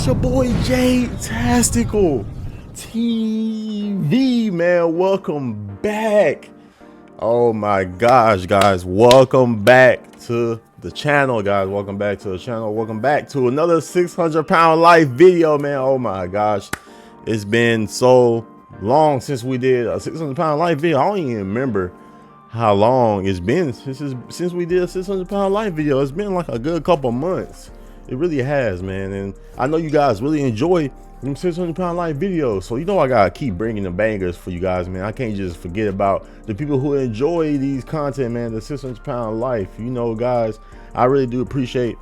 It's your boy Jay-Tastical TV, man. Welcome back. Oh my gosh, guys, welcome back to the channel, guys. Welcome back to the channel. Welcome back to another 600-pound life video, man. Oh my gosh, it's been so long since we did a 600-pound life video. I don't even remember how long it's been since we did a 600-pound life video. It's been like a good couple months. It really has, man. And I know you guys really enjoy them 600-pound life videos, so you know I gotta keep bringing the bangers for you guys, man. I can't just forget about the people who enjoy these content, man. The 600-pound life, you know, guys, I really do appreciate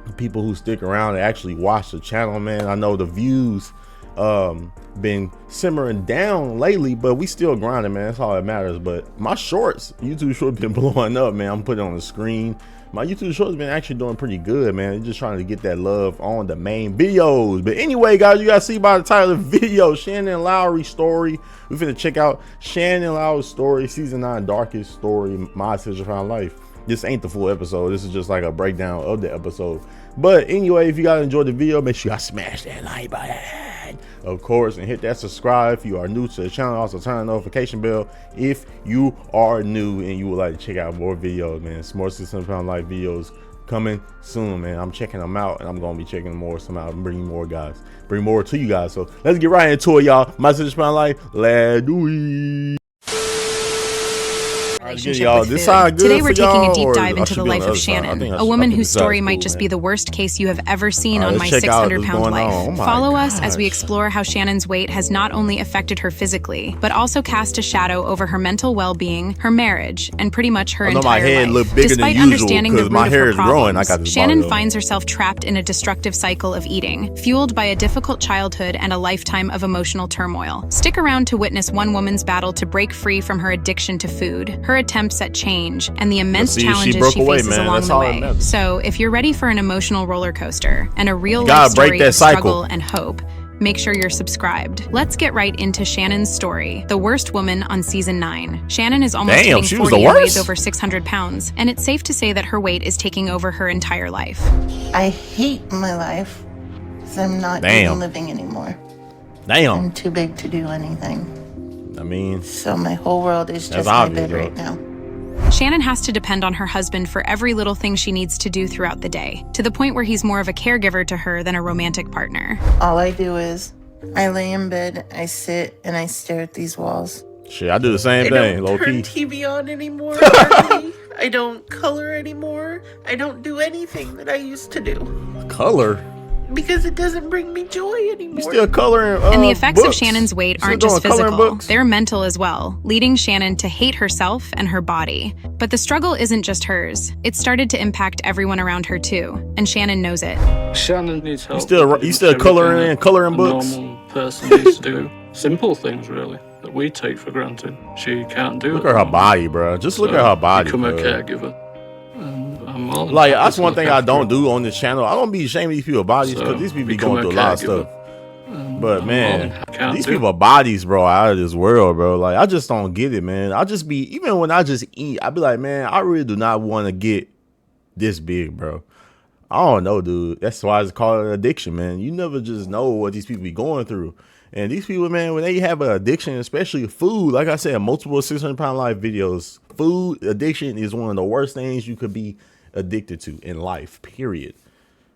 the people who stick around and actually watch the channel, man. I know the views been simmering down lately, but we still grinding, man. That's all that matters. But my shorts, YouTube shorts, been blowing up, man. I'm putting it on the screen. My YouTube shorts been actually doing pretty good, man. Just trying to get that love on the main videos. But anyway, guys, you guys see by the title of the video, Shannon Lowery story. We finna check out Shannon Lowery's story, season 9, darkest story, my 600-pound life. This ain't the full episode. This is just like a breakdown of the episode. But anyway, if you guys enjoyed the video, make sure you guys smash that like button, of course, and hit that subscribe if you are new to the channel. Also turn on the notification bell if you are new and you would like to check out more videos, man. Some more 600-pound life videos coming soon, man. I'm checking them out, and I'm gonna be checking more some out and bringing more guys, bring more to you guys. So let's get right into it, y'all. My 600-pound life, let's do it. Today we're taking a deep dive into the life of Shannon, a woman whose story might just be the worst case you have ever seen on my 600-pound life. Follow us as we explore how Shannon's weight has not only affected her physically, but also cast a shadow over her mental well-being, her marriage, and pretty much her entire life. Despite understanding the root of her problems, Shannon finds herself trapped in a destructive cycle of eating, fueled by a difficult childhood and a lifetime of emotional turmoil. Stick around to witness one woman's battle to break free from her addiction to food, her attempts at change, and the immense challenges she faces along the way. So, if you're ready for an emotional roller coaster and a real-life story of struggle and hope, make sure you're subscribed. Let's get right into Shannon's story, the worst woman on season 9. Shannon is almost hitting 40 and weighs over 600 pounds, and it's safe to say that her weight is taking over her entire life. I hate my life because I'm not even living anymore. I'm too big to do anything. I mean, so my whole world is just my bed right now. Shannon has to depend on her husband for every little thing she needs to do throughout the day, to the point where he's more of a caregiver to her than a romantic partner. All I do is I lay in bed, I sit, and I stare at these walls. Shit, I do the same thing, low key. I don't turn TV on anymore. I don't color anymore. I don't do anything that I used to do. Color? Because it doesn't bring me joy anymore. You still coloring and the effects of Shannon's weight aren't just physical, they're mental as well, leading Shannon to hate herself and her body. But the struggle isn't just hers. It started to impact everyone around her too, and Shannon knows it. Shannon needs help. You still coloring books? A normal person needs to do. Simple things, really, that we take for granted. She can't do it. Look at her body, bro. Just look at her body, become bro. a caregiver. Like, that's one thing I don't do on this channel. I don't be ashamed of these people's bodies, because these people be going through a lot of stuff. But man, these people's bodies, bro, out of this world, bro. Like, I just don't get it, man. I just be, even when I just eat, I be like, man, I really do not want to get this big, bro. I don't know, dude. That's why it's called an addiction, man. You never just know what these people be going through. And these people, man, when they have an addiction, especially food, like I said, multiple 600-pound life videos, food addiction is one of the worst things you could be addicted to in life, period.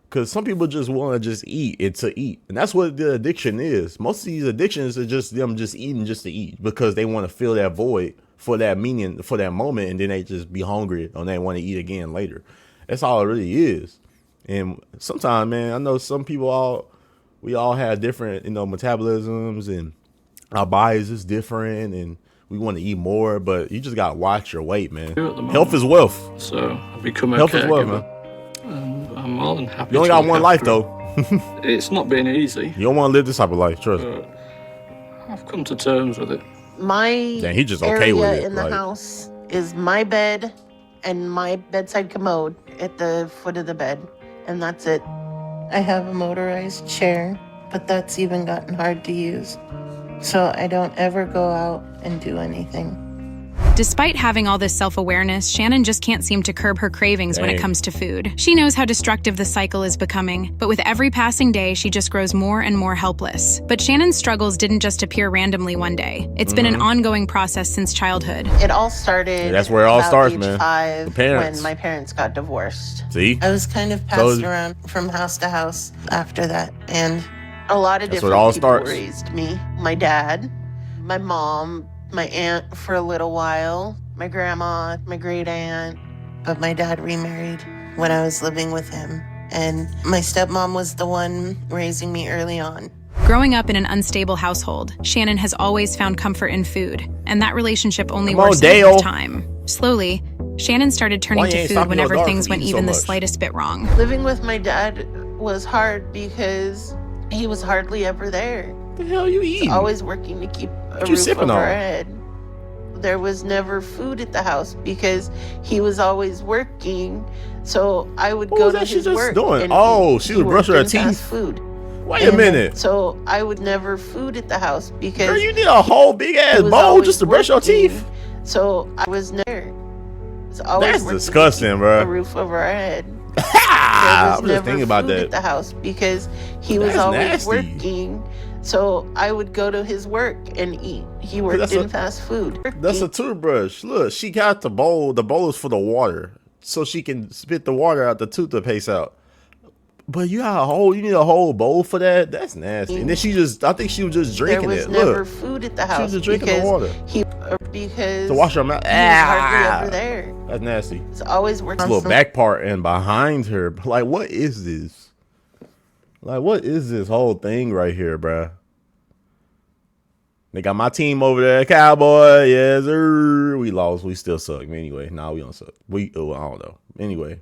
Because some people just want to just eat it to eat, and that's what the addiction is. Most of these addictions are just them just eating just to eat, because they want to fill that void for that meaning, for that moment, and then they just be hungry and they want to eat again later. That's all it really is. And sometimes, man, I know some people we all have different, you know, metabolisms, and our bodies is different, and we want to eat more, but you just got to watch your weight, man. Health is wealth. So I become a health caregiver. Is wealth, man. And I'm more than happy. You only got one life, though. It's not been easy. You don't want to live this type of life, trust me. I've come to terms with it. My he just okay with it. In the house is my bed and my bedside commode at the foot of the bed, and that's it. I have a motorized chair, but that's even gotten hard to use. So I don't ever go out and do anything. Despite having all this self-awareness, Shannon just can't seem to curb her cravings when it comes to food. She knows how destructive the cycle is becoming, but with every passing day, she just grows more and more helpless. But Shannon's struggles didn't just appear randomly one day. It's been an ongoing process since childhood. It all started that's where it all starts, age man. 5 The parents. when my parents got divorced. See? I was kind of passed around from house to house after that, and a lot of different people raised me. My dad, my mom, my aunt for a little while, my grandma, my great aunt, but my dad remarried when I was living with him. And my stepmom was the one raising me early on. Growing up in an unstable household, Shannon has always found comfort in food, and that relationship only worsened with time. Slowly, Shannon started turning to food whenever things went even the slightest bit wrong. Living with my dad was hard because he was hardly ever there. What the hell you eating? Always working to keep a roof over our head. There was never food at the house because he was always working. So I would go to his work. And she would brush her teeth. Food. Wait a minute. So I would never food at the house because girl, you need a whole big ass bowl just to brush your teeth. So I was never. That's disgusting, bro. A roof over our head. I was just thinking about that. At the house because he was always working. So I would go to his work and eat. He worked in fast food. That's a toothbrush. Look, she got the bowl. The bowl is for the water, so she can spit the water out, the toothpaste out. But you need a whole bowl for that? That's nasty. And then I think she was just drinking it. There was never food at the house. She was just drinking the water. Because to wash her mouth. He was hardly ever there. That's nasty. It's always working. This little back part and behind her. Like, what is this? Like, what is this whole thing right here, bruh? They got my team over there, Cowboy. Yes, sir. We lost. We still suck. Anyway, nah, we don't suck. I don't know. Anyway.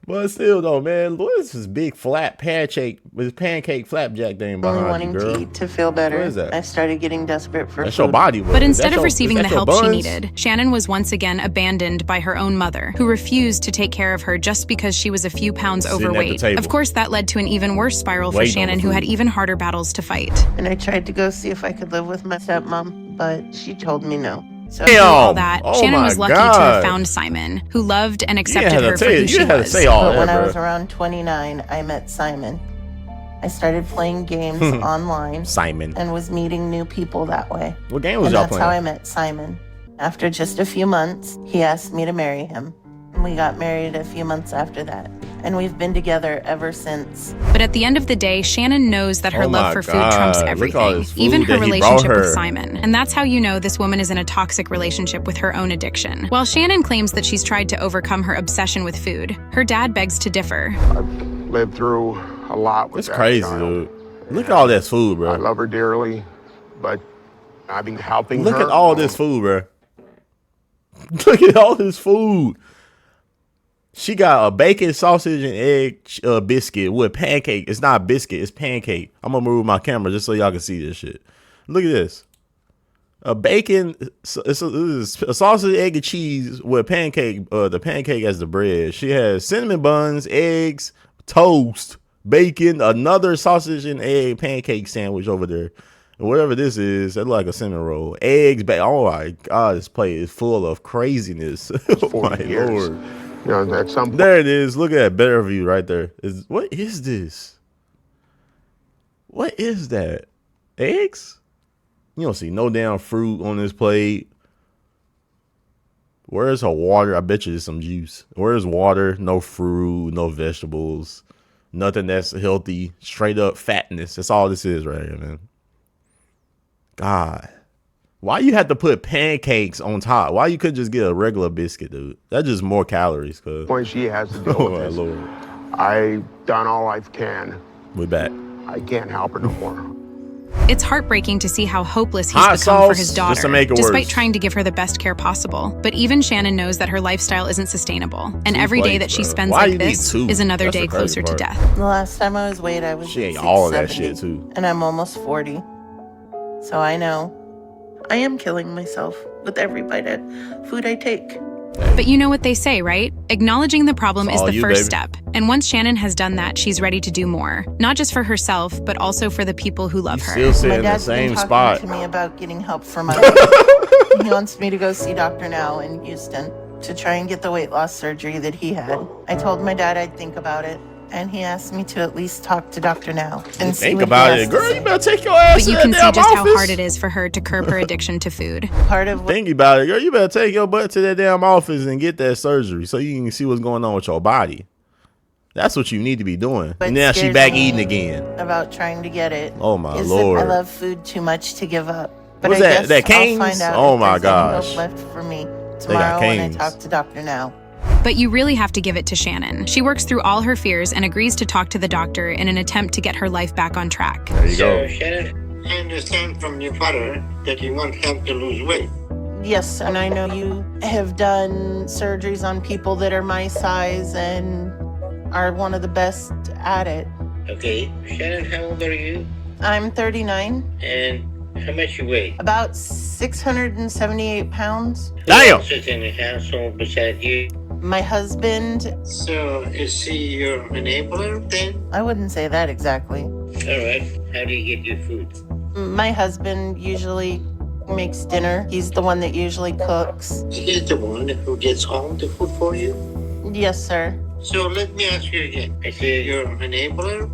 But still, though, man, what is this big flat pancake flapjack thing behind you, girl? To eat to feel better. What is that? I started getting desperate for That's food. Your body. But instead of receiving the help she needed, Shannon was once again abandoned by her own mother, who refused to take care of her just because she was a few pounds overweight. Of course, that led to an even worse spiral for Shannon, who had even harder battles to fight. And I tried to go see if I could live with my stepmom, but she told me no. So through all that, Shannon was lucky to have found Simon, who loved and accepted her for who she was. But when I was around 29, I met Simon. I started playing games online. Simon. And was meeting new people that way. What game was y'all playing? That's how I met Simon. After just a few months, he asked me to marry him. And we got married a few months after that. And we've been together ever since. But at the end of the day, Shannon knows that her love for food trumps everything, even her relationship with Simon. And that's how you know this woman is in a toxic relationship with her own addiction. While Shannon claims that she's tried to overcome her obsession with food, her dad begs to differ. I've lived through a lot with that. It's crazy, dude. Look at all this food, bro. I love her dearly, but I've been helping her. Look at all this food, bro. Look at all this food. She got a bacon, sausage, and egg biscuit with pancake. It's not biscuit, it's pancake. I'm gonna move my camera just so y'all can see this shit. Look at this. A bacon, it's a sausage, egg, and cheese with pancake. The pancake as the bread. She has cinnamon buns, eggs, toast, bacon, another sausage and egg pancake sandwich over there. And whatever this is, that's like a cinnamon roll. Eggs, oh my God, this plate is full of craziness. Oh my Lord. You know, at some point. There it is. Look at that better view right there. What is this? What is that? Eggs? You don't see no damn fruit on this plate. Where's her water? I bet you there's some juice. Where's water? No fruit, no vegetables, nothing that's healthy. Straight up fatness. That's all this is right here, man. God. Why you have to put pancakes on top? Why you couldn't just get a regular biscuit, dude? That's just more calories, cuz. Point she has to deal with this. Lord. I've done all I can. We back. I can't help her no more. It's heartbreaking to see how hopeless he's become for his daughter, despite trying to give her the best care possible. But even Shannon knows that her lifestyle isn't sustainable, and every day that she spends like this is another day closer to death. The last time I was weighed, I was she ate all of that shit too, and I'm almost 40, so I know I am killing myself with every bite of food I take. But you know what they say, right? Acknowledging the problem is the first step. And once Shannon has done that, she's ready to do more. Not just for herself, but also for the people who love her. Still sitting My in the dad's same been talking spot. to me about getting help for my weight. He wants me to go see Dr. Now in Houston to try and get the weight loss surgery that he had. I told my dad I'd think about it, and he asked me to at least talk to Dr. Now and see Think what about he it, has girl. to You say. better take your ass. But you to can that see damn just how office. hard it is for her to curb her addiction to food. Part of Think about it, girl. You better take your butt to that damn office and get that surgery so you can see what's going on with your body. That's what you need to be doing. What And now she scares back me eating again. about trying to get it. Oh my is Lord. that I love food too much to give up. But What's I that? guess That Cane's? I'll find out Oh if my there's any gosh. hope left for me got tomorrow when I Cane's. talk to Dr. Now. But you really have to give it to Shannon. She works through all her fears and agrees to talk to the doctor in an attempt to get her life back on track. There you go. So, Shannon, I understand from your father that you want help to lose weight. Yes, and I know you have done surgeries on people that are my size and are one of the best at it. Okay, Shannon, how old are you? I'm 39, And how much you weigh? about 678 pounds. Who Damn. else is in the household beside you? My husband, So, is he your enabler then? I wouldn't say that exactly. All right, how do you get your food? My husband usually makes dinner. He's the one that usually cooks. He's the one who gets all the food for you? Yes, sir. So, let me ask you again. I say you're an enabler?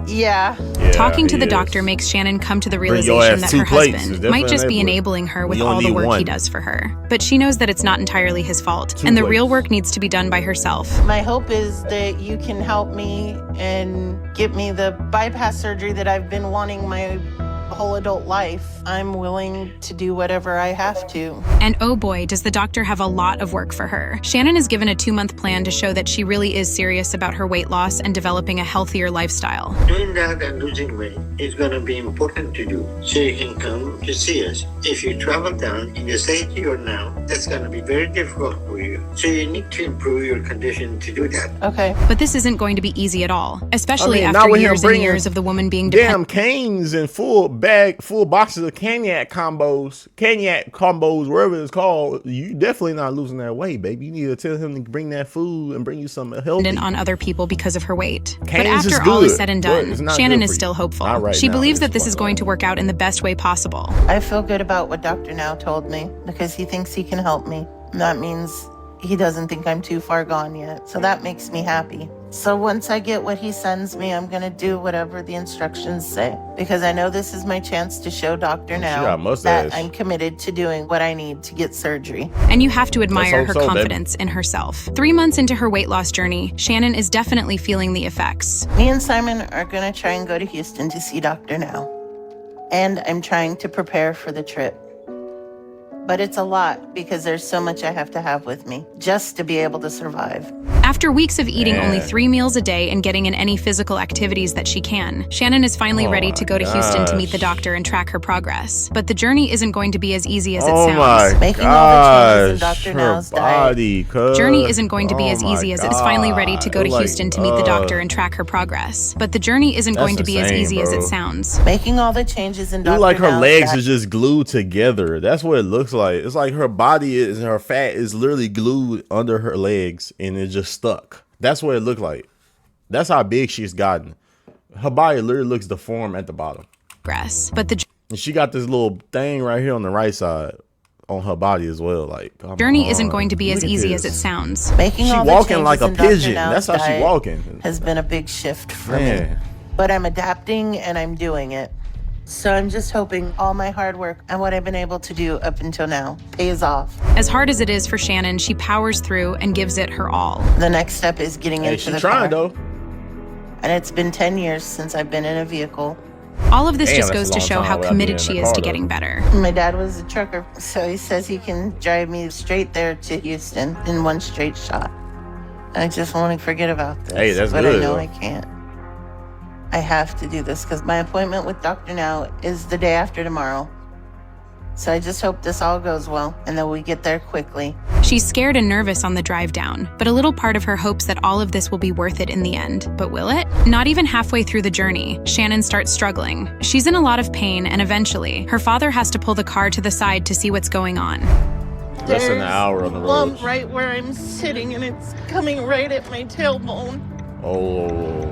Yeah. Yeah, Talking to he the is. doctor makes Shannon come to the Bring your realization ass that 2 her plates. It's husband definitely might just be enabler. enabling her with We only all the need work one. he does for her. But she knows that it's not entirely his fault, 2 and the plates. real work needs to be done by herself. My hope is that you can help me and get me the bypass surgery that I've been wanting my whole adult life. I'm willing to do whatever I have to. And oh boy, does the doctor have a lot of work for her. Shannon is given a 2-month plan to show that she really is serious about her weight loss and developing a healthier lifestyle. Doing that and losing weight is going to be important to do. So you can come to see us. If you travel down in the state you're now, that's going to be very difficult for you. So you need to improve your condition to do that. Okay. But this isn't going to be easy at all, especially not after with him years and bringing years of the woman being dependent. Damn Canes and full boxes of cognac combos, wherever it's called. You definitely not losing that weight, baby. You need to tell him to bring that food and bring you something healthy. On other people because of her weight. But Cane's is after all is good, said and but done, it's not Shannon good is for still you. hopeful. Not right She now, believes this that this point. is going to work out in the best way possible. I feel good about what Dr. Now told me because he thinks he can help me. That means he doesn't think I'm too far gone yet. So that makes me happy. So once I get what he sends me, I'm going to do whatever the instructions say because I know this is my chance to show Dr. Now got mustache. that I'm committed to doing what I need to get surgery. And you have to admire hope her so, baby. confidence in herself. 3 months into her weight loss journey, Shannon is definitely feeling the effects. Me and Simon are going to try and go to Houston to see Dr. Now. And I'm trying to prepare for the trip. But it's a lot because there's so much I have to have with me just to be able to survive. After weeks of eating Man. only 3 meals a day and getting in any physical activities that she can, Shannon is finally Oh ready my to go to Houston to meet the gosh. doctor and track her progress. But the journey isn't going to be as easy as it Oh sounds. my Making all the changes in gosh, Dr. her Now's body, cuz. Journey isn't going to be Oh as my easy as it's finally ready to go to God. Houston to meet the doctor and track her progress. But the journey isn't That's going to be as insane, easy as bro. it sounds. Making all the changes in Dr. Look like her Now's legs diet. are just glued together. That's what it looks like. It's like her body is, her fat is literally glued under her legs and it's just stuck. That's what it looked like. That's how big she's gotten. Her body literally looks deformed at the bottom. But the And she got this little thing right here on the right side on her body as well. Like, come journey on. isn't going to be as Look at easy as it this. sounds. Making She all the walking changes like a in Dr. pigeon. Now's That's how she diet walking. has been a big shift for me. Man. But I'm adapting and I'm doing it. So I'm just hoping all my hard work and what I've been able to do up until now pays off. As hard as it is for Shannon, she powers through and gives it her all. The next step is getting Hey, into she the trying car. though. And it's been 10 years since I've been in a vehicle. All of this Damn, just that's goes a to long show time how without committed being in she the is car, to though. getting better. My dad was a trucker, so he says he can drive me straight there to Houston in one straight shot. I just want to forget about this. Hey, that's but good, I know though. I can't. I have to do this because my appointment with Dr. Now is the day after tomorrow. So I just hope this all goes well and that we get there quickly. She's scared and nervous on the drive down, but a little part of her hopes that all of this will be worth it in the end. But will it? Not even halfway through the journey, Shannon starts struggling. She's in a lot of pain, and eventually, her father has to pull the car to the side to see what's going on. Less than an hour on the road. Lump right where I'm sitting, and it's coming right at my tailbone. Oh.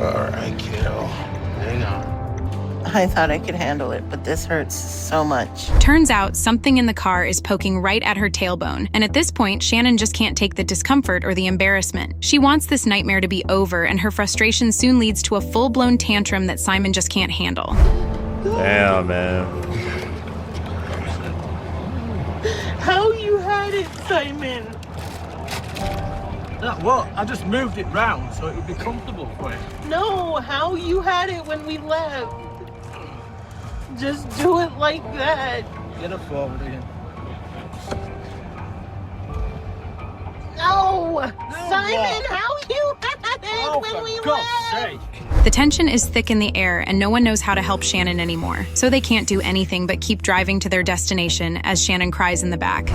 All right, kiddo. Hang on. I thought I could handle it, but this hurts so much. Turns out something in the car is poking right at her tailbone, and at this point, Shannon just can't take the discomfort or the embarrassment. She wants this nightmare to be over, and her frustration soon leads to a full-blown tantrum that Simon just can't handle. Damn, man. How you had it, Simon? Well, I just moved it round so it would be comfortable for you. No, how you had it when we left. Just do it like that. Get it forward again. No! Simon, how you had it when we left? Sake. The tension is thick in the air, and no one knows how to help Shannon anymore, so they can't do anything but keep driving to their destination as Shannon cries in the back.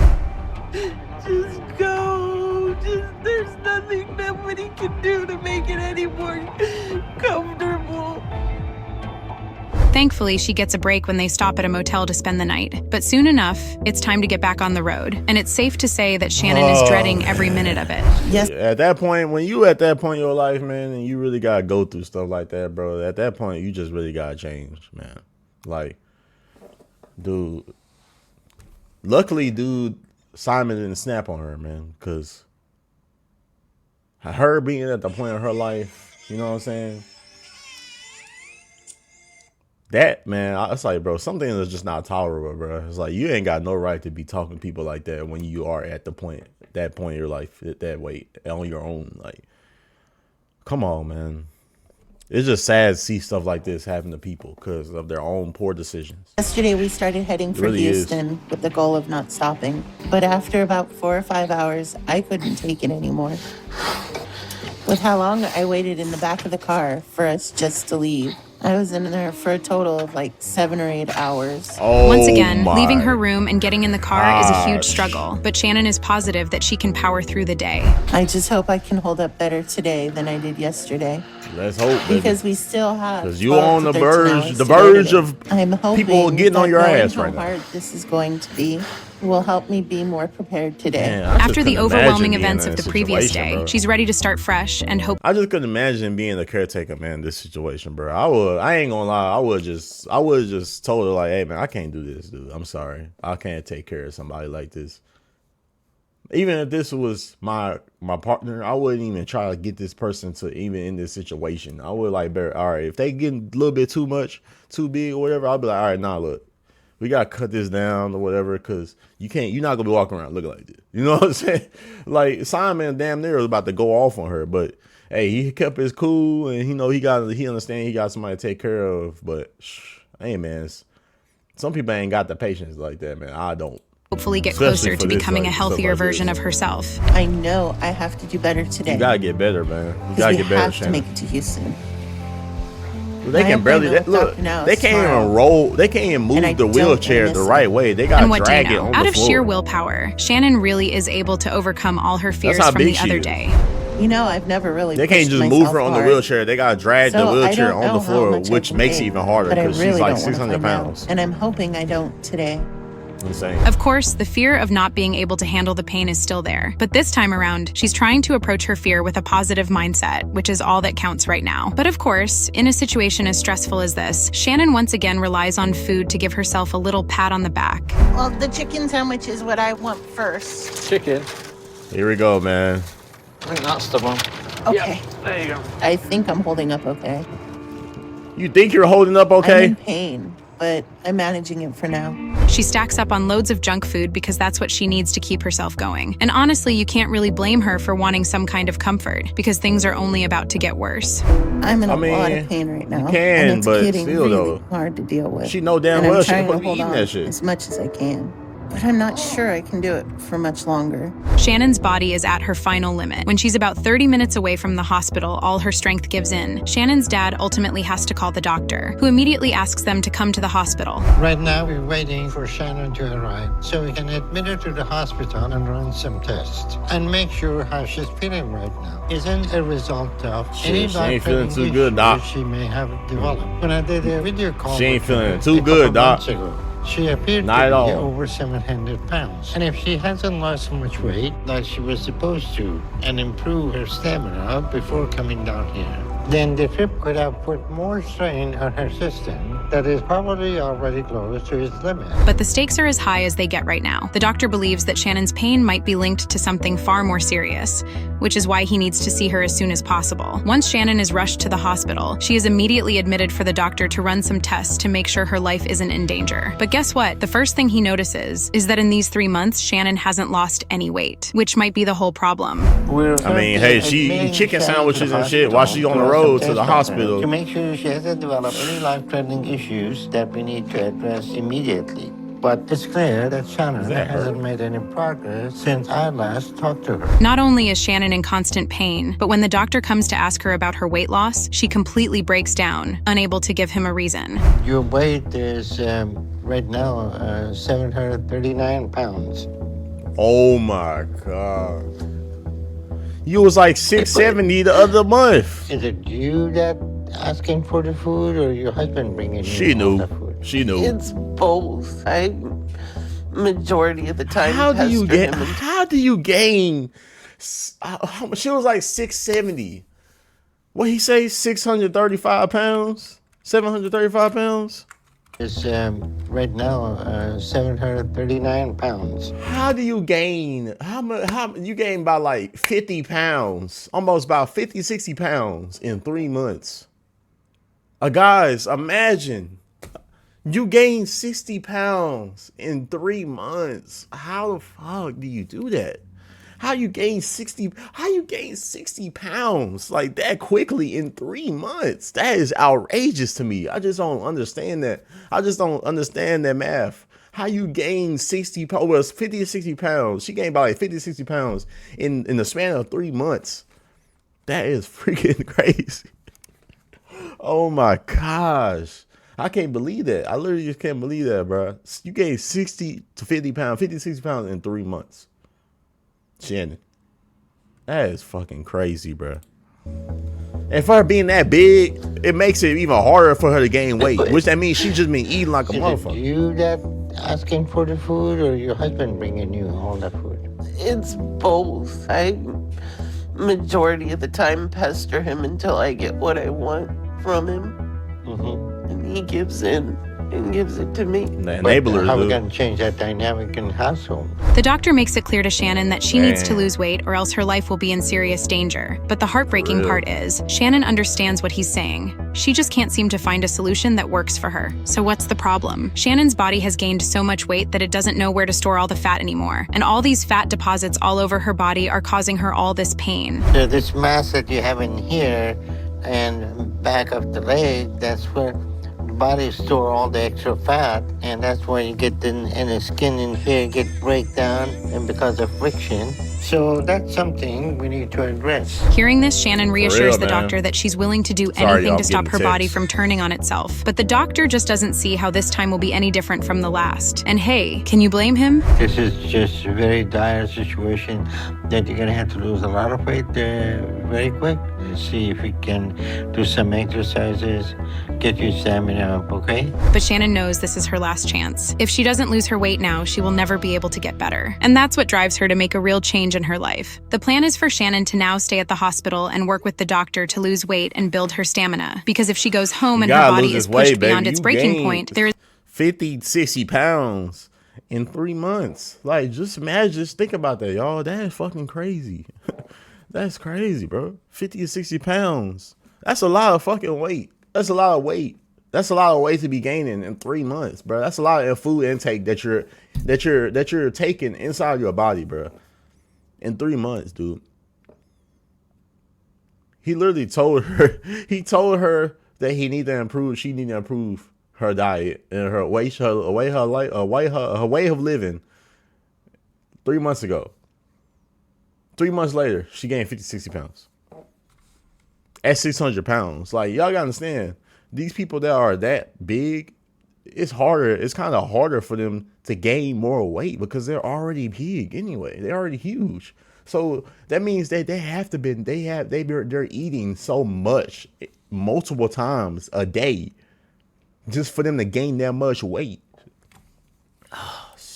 Just go. There's nothing nobody can do to make it any more comfortable. Thankfully, she gets a break when they stop at a motel to spend the night. But soon enough, it's time to get back on the road. And it's safe to say that Shannon is dreading every minute of it. Yes. At that point, when you at that point in your life, man, and you really gotta go through stuff like that, bro, at that point, you just really gotta change, man. Like, dude, luckily, dude, Simon didn't snap on her, man, because her being at the point of her life, you know what I'm saying? That, man, it's like, bro, something is just not tolerable, bro. It's like, you ain't got no right to be talking to people like that when you are at that point in your life, that way, on your own. Like, come on, man. It's just sad to see stuff like this happen to people because of their own poor decisions. Yesterday, we started heading for Houston with the goal of not stopping. But after about 4 or 5 hours, I couldn't take it anymore. With how long I waited in the back of the car for us just to leave. I was in there for a total of like 7 or 8 hours. Oh, once again, leaving her room and getting in the car is a huge struggle, but Shannon is positive that she can power through the day. I just hope I can hold up better today than I did yesterday. Let's hope, baby. Because we still have. Because you on the verge of people getting on your ass right now. How hard this is going to be will help me be more prepared today. Man, after the overwhelming events of the previous day, bro, she's ready to start fresh and hope. I just couldn't imagine being the caretaker, man, in this situation, bro. I ain't gonna lie, I would just told her, like, hey, man, I can't do this, dude. I'm sorry. I can't take care of somebody like this. Even if this was my partner, I wouldn't even try to get this person to even in this situation. I would like, all right, if they getting a little bit too much, too big or whatever, I'll be like, all right, nah, look, we gotta cut this down or whatever, because you're not gonna be walking around looking like this. You know what I'm saying? Like, Simon damn near was about to go off on her, but hey, he kept his cool, and he understand he got somebody to take care of. But hey, man, some people ain't got the patience like that, man. I don't. Hopefully get closer to becoming a healthier version of herself. I know I have to do better today. You gotta get better, man. You gotta get better, Shannon. We have to make it to Houston. They can barely look. They can't even roll. They can't even move the wheelchair the right way. They gotta drag it on the floor. Out of sheer willpower, Shannon really is able to overcome all her fears from the other day. You know, I've never really. They can't just move her on the wheelchair. They gotta drag the wheelchair on the floor, which makes it even harder because she's like 600 pounds. And I'm hoping I don't today. Insane. Of course, the fear of not being able to handle the pain is still there. But this time around, she's trying to approach her fear with a positive mindset, which is all that counts right now. But of course, in a situation as stressful as this, Shannon once again relies on food to give herself a little pat on the back. Well, the chicken sandwich is what I want first. Chicken. Here we go, man. I think that's the one. Okay. Yep, there you go. I think I'm holding up okay. You think you're holding up okay? I'm in pain, but I'm managing it for now. She stacks up on loads of junk food because that's what she needs to keep herself going. And honestly, you can't really blame her for wanting some kind of comfort because things are only about to get worse. I'm in a lot of pain right now. You can, and it's but getting still, really though, hard to deal with. She know damn well she supposed to be eating that shit as much as I can. But I'm not sure I can do it for much longer. Shannon's body is at her final limit. When she's about 30 minutes away from the hospital, all her strength gives in. Shannon's dad ultimately has to call the doctor, who immediately asks them to come to the hospital. Right now, we're waiting for Shannon to arrive so we can admit her to the hospital and run some tests and make sure how she's feeling right now. Isn't a result of any she ain't feeling too good, doc. She may have developed. When I did a video call, she ain't feeling too good, doc. She appeared Not to at be all. over 700 pounds. And if she hasn't lost so much weight like she was supposed to and improve her stamina before coming down here, then the trip could have put more strain on her system that is probably already close to its limit. But the stakes are as high as they get right now. The doctor believes that Shannon's pain might be linked to something far more serious, which is why he needs to see her as soon as possible. Once Shannon is rushed to the hospital, she is immediately admitted for the doctor to run some tests to make sure her life isn't in danger. But guess what? The first thing he notices is that in these 3 months, Shannon hasn't lost any weight, which might be the whole problem. I mean, hey, she eating chicken sandwiches and shit while she's on the road to the hospital. To make sure she hasn't developed any life-threatening issues that we need to address immediately. But it's clear that Shannon hasn't made any progress since I last talked to her. Not only is Shannon in constant pain, but when the doctor comes to ask her about her weight loss, she completely breaks down, unable to give him a reason. Your weight is right now 739 pounds. Oh my God. You was like 670 the other month. Is it you that asking for the food or your husband bringing you She knew. the food? She knew. It's both. I majority of the time How do you pester get? him. How do you gain? She was like 670. What he say? 635 pounds? 735 pounds? It's right now 739 pounds. How do you gain? How much? How you gain by like 50 pounds? Almost about 50, 60 pounds in 3 months. Guys, imagine. You gain 60 pounds in 3 months. How the fuck do you do that? How you gain 60 pounds like that quickly in 3 months? That is outrageous to me. I just don't understand that. I just don't understand that math. How you gain 60 pounds, well, 50 to 60 pounds. She gained about like 50 to 60 pounds in the span of 3 months. That is freaking crazy. Oh my gosh. I can't believe that. I literally just can't believe that, bro. You gained 60 to 50 pounds, 50 to 60 pounds in 3 months. Shannon. That is fucking crazy, bro. And for her being that big, it makes it even harder for her to gain weight, which that means she just been eating like a motherfucker. Is it you that asking for the food or your husband bringing you all the food? It's both. I majority of the time pester him until I get what I want from him. And he gives in and gives it to me. The enablers. How are we going to change that dynamic in the household? The doctor makes it clear to Shannon that she needs to lose weight or else her life will be in serious danger. But the heartbreaking part is, Shannon understands what he's saying. She just can't seem to find a solution that works for her. So what's the problem? Shannon's body has gained so much weight that it doesn't know where to store all the fat anymore. And all these fat deposits all over her body are causing her all this pain. So this mass that you have in here and back of the leg, that's where the body store all the extra fat, and that's why you get in the skin in here get breakdown and because of friction. So that's something we need to address. Hearing this, Shannon reassures the doctor that she's willing to do anything to stop her body from turning on itself. But the doctor just doesn't see how this time will be any different from the last. And hey, can you blame him? This is just a very dire situation that you're going to have to lose a lot of weight very quick. See if we can do some exercises, get your stamina up, okay? But Shannon knows this is her last chance. If she doesn't lose her weight now, she will never be able to get better. And that's what drives her to make a real change in her life. The plan is for Shannon to now stay at the hospital and work with the doctor to lose weight and build her stamina. Because if she goes home and her body is pushed beyond its breaking point, there is 50, 60 pounds in 3 months. Like, just imagine, just think about that, y'all. That is fucking crazy. That's crazy, bro. 50 to 60 pounds. That's a lot of fucking weight. That's a lot of weight. That's a lot of weight to be gaining in 3 months, bro. That's a lot of food intake that you're taking inside your body, bro. In 3 months, dude. He literally told her. He told her that he need to improve. She need to improve her diet and her way of living. 3 months ago. 3 months later, she gained 50, 60 pounds. At 600 pounds. Like, y'all gotta understand, these people that are that big, it's harder. It's kind of harder for them to gain more weight because they're already big anyway. They're already huge. So that means that they're eating so much multiple times a day just for them to gain that much weight.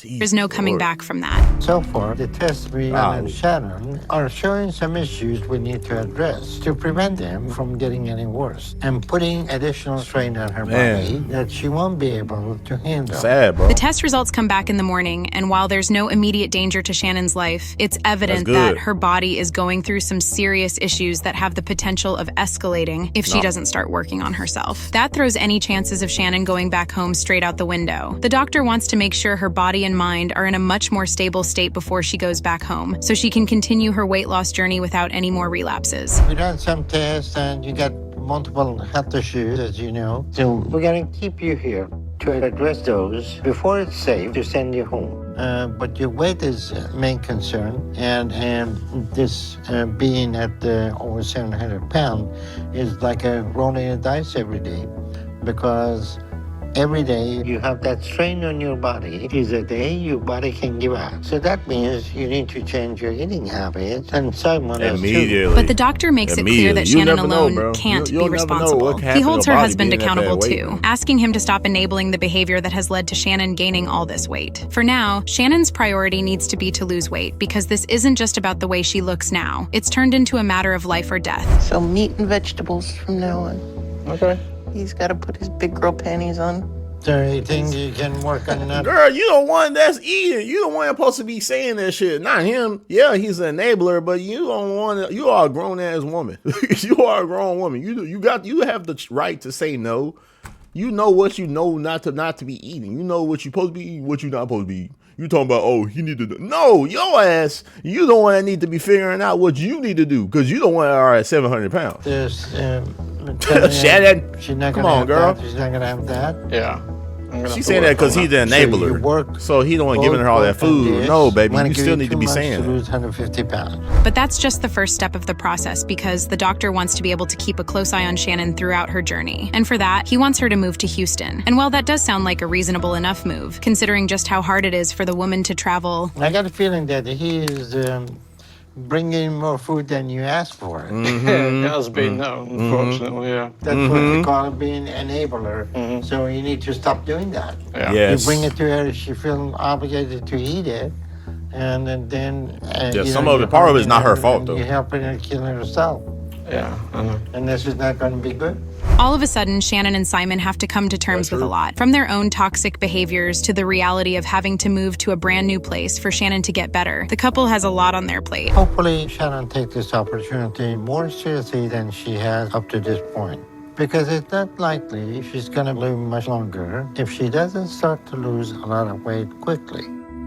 There's no coming back from that. So far, the tests we run on Shannon are showing some issues we need to address to prevent them from getting any worse and putting additional strain on her body that she won't be able to handle. Sad, bro. The test results come back in the morning, and while there's no immediate danger to Shannon's life, it's evident that her body is going through some serious issues that have the potential of escalating if she doesn't start working on herself. That throws any chances of Shannon going back home straight out the window. The doctor wants to make sure her body and mind are in a much more stable state before she goes back home, so she can continue her weight loss journey without any more relapses. We done some tests and you got multiple health issues, as you know. So we're going to keep you here to address those before it's safe to send you home. But your weight is main concern, and this being at over 700 pounds is like a rolling a dice every day, because every day you have that strain on your body is a day your body can give out. So that means you need to change your eating habits, and someone else too. But the doctor makes it clear that Shannon alone can't be responsible. He holds her husband accountable too, asking him to stop enabling the behavior that has led to Shannon gaining all this weight. For now, Shannon's priority needs to be to lose weight, because this isn't just about the way she looks now. It's turned into a matter of life or death. So meat and vegetables from now on. Okay. He's got to put his big girl panties on. Is there anything you can work on that? Girl, you the one that's eating. You the one supposed to be saying that shit, not him. Yeah, he's an enabler, but you don't want to. You are a grown ass woman. You are a grown woman. You have the right to say no. You know what you know not to be eating. You know what you supposed to be eating, what you not supposed to be eating. You talking about, oh, he need to do. No, your ass, you the one that need to be figuring out what you need to do, because you the one that are at 700 pounds. There's Shannon, she's not come gonna on, have girl. That. She's not going to have that. Yeah. She's saying that because he's the enabler. So he don't want giving her all that food. No, baby, you still need to be saying to lose 150 pounds. But that's just the first step of the process, because the doctor wants to be able to keep a close eye on Shannon throughout her journey. And for that, he wants her to move to Houston. And while that does sound like a reasonable enough move, considering just how hard it is for the woman to travel, I got a feeling that he is bringing more food than you asked for. It has been known, unfortunately, yeah. That's what they call being an enabler. So you need to stop doing that. Yeah. Yes. You bring it to her, she feels obligated to eat it, and then some of it, part of it is not her fault, though. You're helping her kill herself. Yeah, I know. And this is not going to be good. all of a sudden, Shannon and Simon have to come to terms with a lot. From their own toxic behaviors to the reality of having to move to a brand new place for Shannon to get better. The couple has a lot on their plate. Hopefully, Shannon takes this opportunity more seriously than she has up to this point. Because it's not likely she's going to live much longer if she doesn't start to lose a lot of weight quickly.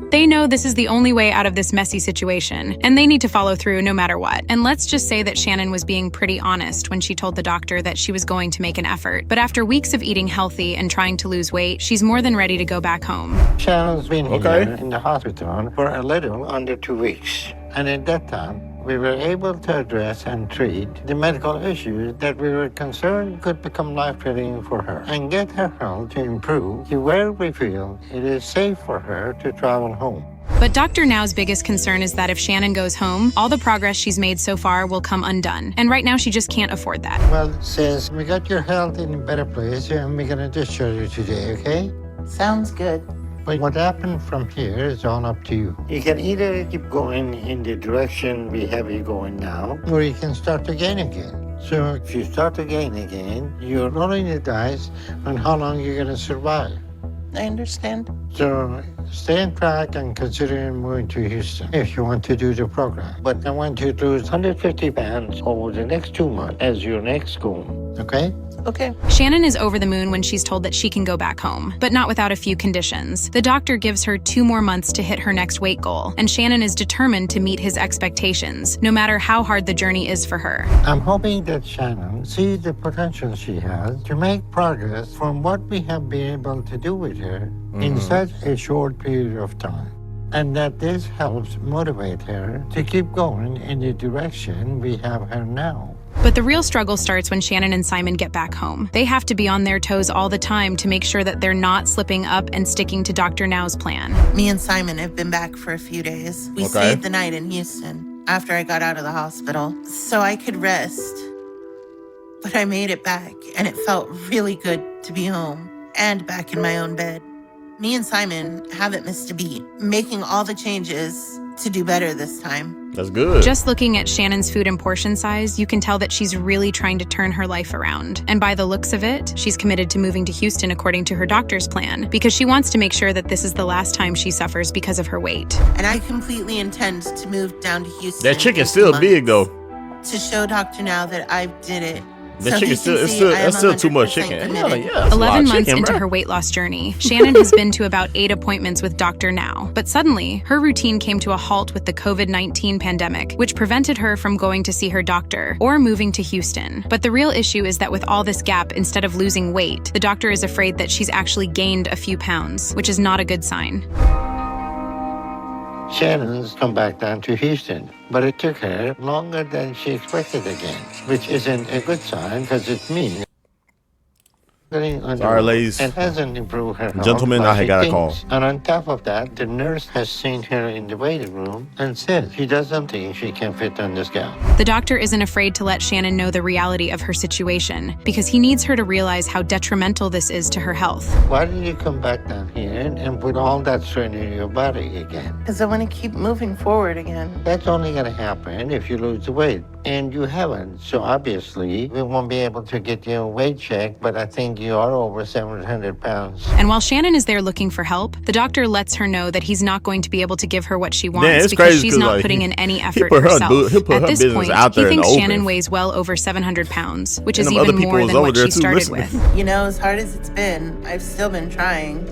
They know this is the only way out of this messy situation, and they need to follow through no matter what. And let's just say that Shannon was being pretty honest when she told the doctor that she was going to make an effort. But after weeks of eating healthy and trying to lose weight, she's more than ready to go back home. Shannon's been here in the hospital for a little under 2 weeks. And at that time, we were able to address and treat the medical issues that we were concerned could become life-threatening for her and get her health to improve to where we feel it is safe for her to travel home. But Dr. Now's biggest concern is that if Shannon goes home, all the progress she's made so far will come undone. And right now, she just can't afford that. Well, sis, we got your health in a better place, and we're going to discharge you today, okay? Sounds good. But what happened from here is all up to you. You can either keep going in the direction we have you going now, or you can start again. So if you start again, you're rolling the dice on how long you're going to survive. I understand. So stay on track and consider moving to Houston if you want to do the program. But I want you to lose 150 pounds over the next 2 months as your next goal, okay? Okay. Shannon is over the moon when she's told that she can go back home, but not without a few conditions. The doctor gives her 2 more months to hit her next weight goal, and Shannon is determined to meet his expectations, no matter how hard the journey is for her. I'm hoping that Shannon sees the potential she has to make progress from what we have been able to do with her in such a short period of time, and that this helps motivate her to keep going in the direction we have her now. But the real struggle starts when Shannon and Simon get back home. They have to be on their toes all the time to make sure that they're not slipping up and sticking to Dr. Now's plan. Me and Simon have been back for a few days. We stayed the night in Houston after I got out of the hospital so I could rest. But I made it back, and it felt really good to be home and back in my own bed. Me and Simon haven't missed a beat, making all the changes to do better this time. That's good. Just looking at Shannon's food and portion size, you can tell that she's really trying to turn her life around. And by the looks of it, she's committed to moving to Houston according to her doctor's plan, because she wants to make sure that this is the last time she suffers because of her weight. And I completely intend to move down to Houston. That chicken's still big, though. To show Dr. Now that I did it. That chicken that's still too much chicken. Yeah, 11 months into her weight loss journey, Shannon has been to about 8 appointments with Dr. Now. But suddenly, her routine came to a halt with the COVID-19 pandemic, which prevented her from going to see her doctor or moving to Houston. But the real issue is that with all this gap, instead of losing weight, the doctor is afraid that she's actually gained a few pounds, which is not a good sign. Shannon's come back down to Houston, but it took her longer than she expected again, which isn't a good sign because it means sorry, ladies. It hasn't improved her health. Gentlemen, I got a call. And on top of that, the nurse has seen her in the waiting room and said she doesn't think she can fit on this gown. The doctor isn't afraid to let Shannon know the reality of her situation because he needs her to realize how detrimental this is to her health. Why did you come back down here and put all that strain in your body again? Because I want to keep moving forward again. That's only going to happen if you lose the weight. And you haven't. So obviously, we won't be able to get you a weight check, but I think you are over 700 pounds. And while Shannon is there looking for help, the doctor lets her know that he's not going to be able to give her what she wants because she's not putting in any effort herself. At this point, he thinks Shannon weighs well over 700 pounds, which is even more than what she started with. You know, as hard as it's been, I've still been trying.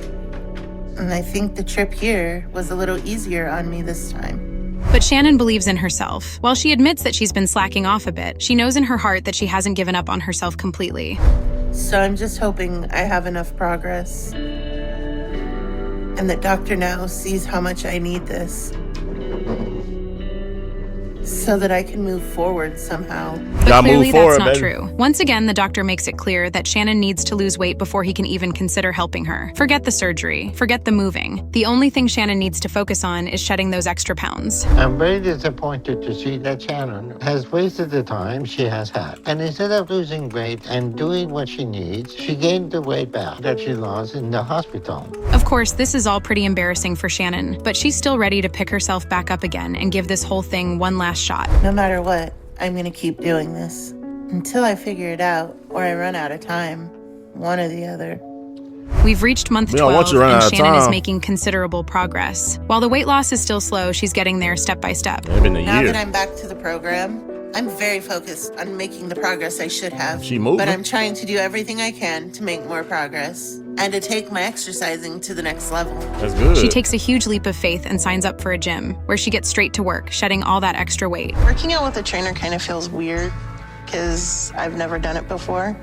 And I think the trip here was a little easier on me this time. But Shannon believes in herself. While she admits that she's been slacking off a bit, she knows in her heart that she hasn't given up on herself completely. So I'm just hoping I have enough progress and that Dr. Now sees how much I need this so that I can move forward somehow. But clearly that's not true. Once again, the doctor makes it clear that Shannon needs to lose weight before he can even consider helping her. Forget the surgery. Forget the moving. The only thing Shannon needs to focus on is shedding those extra pounds. I'm very disappointed to see that Shannon has wasted the time she has had. And instead of losing weight and doing what she needs, she gained the weight back that she lost in the hospital. Of course, this is all pretty embarrassing for Shannon, but she's still ready to pick herself back up again and give this whole thing one last shot. No matter what, I'm gonna keep doing this until I figure it out or I run out of time. One or the other. We've reached month 12 and Shannon is making considerable progress. While the weight loss is still slow, she's getting there step by step. Now that I'm back to the program, I'm very focused on making the progress I should have. But I'm trying to do everything I can to make more progress and to take my exercising to the next level. That's good. She takes a huge leap of faith and signs up for a gym where she gets straight to work, shedding all that extra weight. Working out with a trainer kind of feels weird because I've never done it before.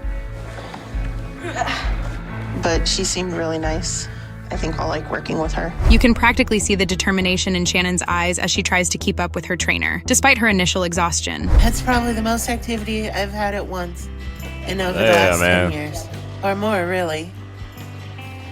But she seemed really nice. I think I'll like working with her. You can practically see the determination in Shannon's eyes as she tries to keep up with her trainer, despite her initial exhaustion. That's probably the most activity I've had at once in over the last 10 years. Or more, really.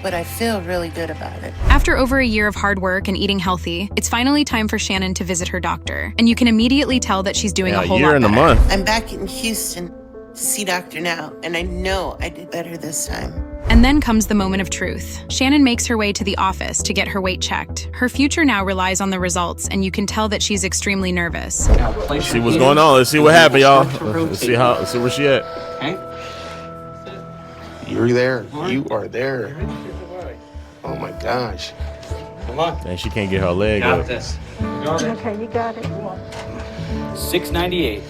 But I feel really good about it. After over a year of hard work and eating healthy, it's finally time for Shannon to visit her doctor. And you can immediately tell that she's doing a whole lot better. I'm back in Houston to see Dr. Now, and I know I did better this time. And then comes the moment of truth. Shannon makes her way to the office to get her weight checked. Her future now relies on the results, and you can tell that she's extremely nervous. Let's see what's going on. Let's see what happened, y'all. Let's see where she at. Okay. You're there. You are there. Oh my gosh. Come on. And she can't get her leg up. Got this. Okay, you got it. 698.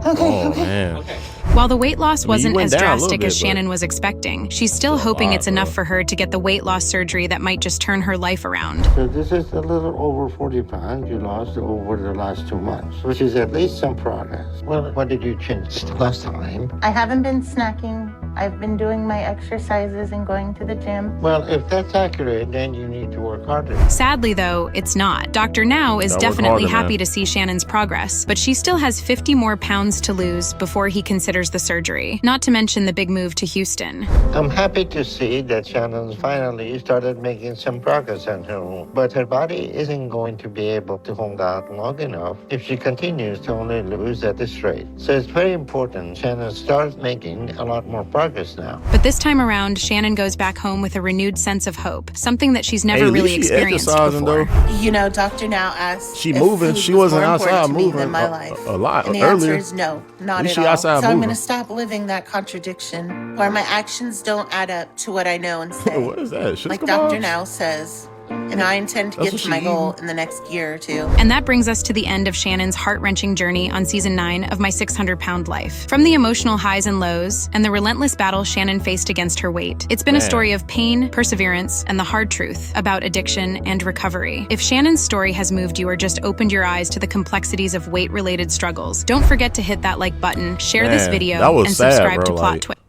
Oh, man. Okay. While the weight loss wasn't as drastic as Shannon was expecting, she's still hoping it's enough for her to get the weight loss surgery that might just turn her life around. So this is a little over 40 pounds you lost over the last 2 months, which is at least some progress. Well, what did you change last time? I haven't been snacking. I've been doing my exercises and going to the gym. Well, if that's accurate, then you need to work harder. Sadly, though, it's not. Dr. Now is definitely happy to see Shannon's progress, but she still has 50 more pounds to lose before he considers the surgery, not to mention the big move to Houston. I'm happy to see that Shannon's finally started making some progress on her own, but her body isn't going to be able to hold out long enough if she continues to only lose at this rate. So it's very important Shannon starts making a lot more progress progress now. But this time around, Shannon goes back home with a renewed sense of hope, something that she's never really experienced before. You know, Dr. Now asked she moving. She wasn't outside moving in my life. A lot and the earlier. Answer is no, not at all. So I'm going to stop living that contradiction where my actions don't add up to what I know and say. What is that? Like Dr. Now says. And I intend to get to my goal in the next year or two. And that brings us to the end of Shannon's heart-wrenching journey on season 9 of My 600-Pound Life. From the emotional highs and lows and the relentless battle Shannon faced against her weight, it's been a story of pain, perseverance, and the hard truth about addiction and recovery. If Shannon's story has moved you or just opened your eyes to the complexities of weight-related struggles, don't forget to hit that like button, share this video, and subscribe to Plot Twist.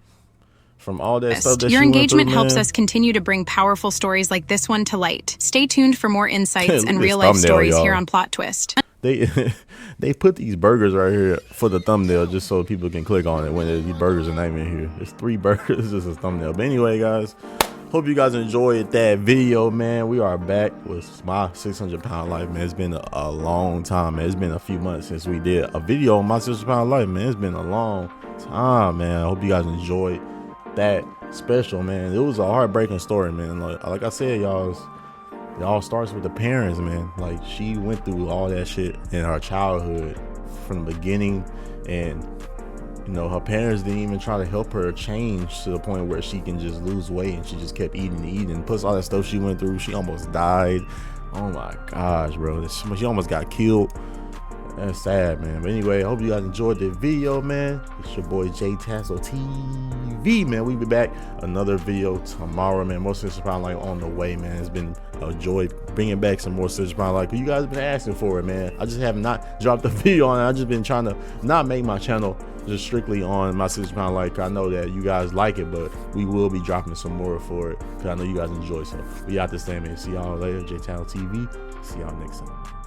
From all that stuff that your engagement helps us continue to bring powerful stories like this one to light. Stay tuned for more insights and real-life stories here on Plot Twist. They put these burgers right here for the thumbnail just so people can click on it when these burgers are not even here. There's 3 burgers, just a thumbnail. But anyway, guys, hope you guys enjoyed that video, man. We are back with my 600-pound life, man. It's been a long time, man. It's been a few months since we did a video on my 600-pound life, man. It's been a long time, man. I hope you guys enjoyed that special, man. It was a heartbreaking story, man. Like I said, y'all, it all starts with the parents, man. Like, she went through all that shit in her childhood from the beginning, and you know, her parents didn't even try to help her change to the point where she can just lose weight, and she just kept eating and eating. Plus all that stuff she went through, she almost died. Oh my gosh, bro, she almost got killed. That's sad, man. But anyway, I hope you guys enjoyed the video, man. It's your boy J Tassel TV, man. We'll be back another video tomorrow, man. More 600-pound life on the way, man. It's been a joy bringing back some more 600-pound life. You guys have been asking for it, man. I just have not dropped a video on it. I've just been trying to not make my channel just strictly on my 600-pound life. I know that you guys like it, but we will be dropping some more for it because I know you guys enjoy. So we out this thing, man. See y'all later. J Tassel TV. See y'all next time.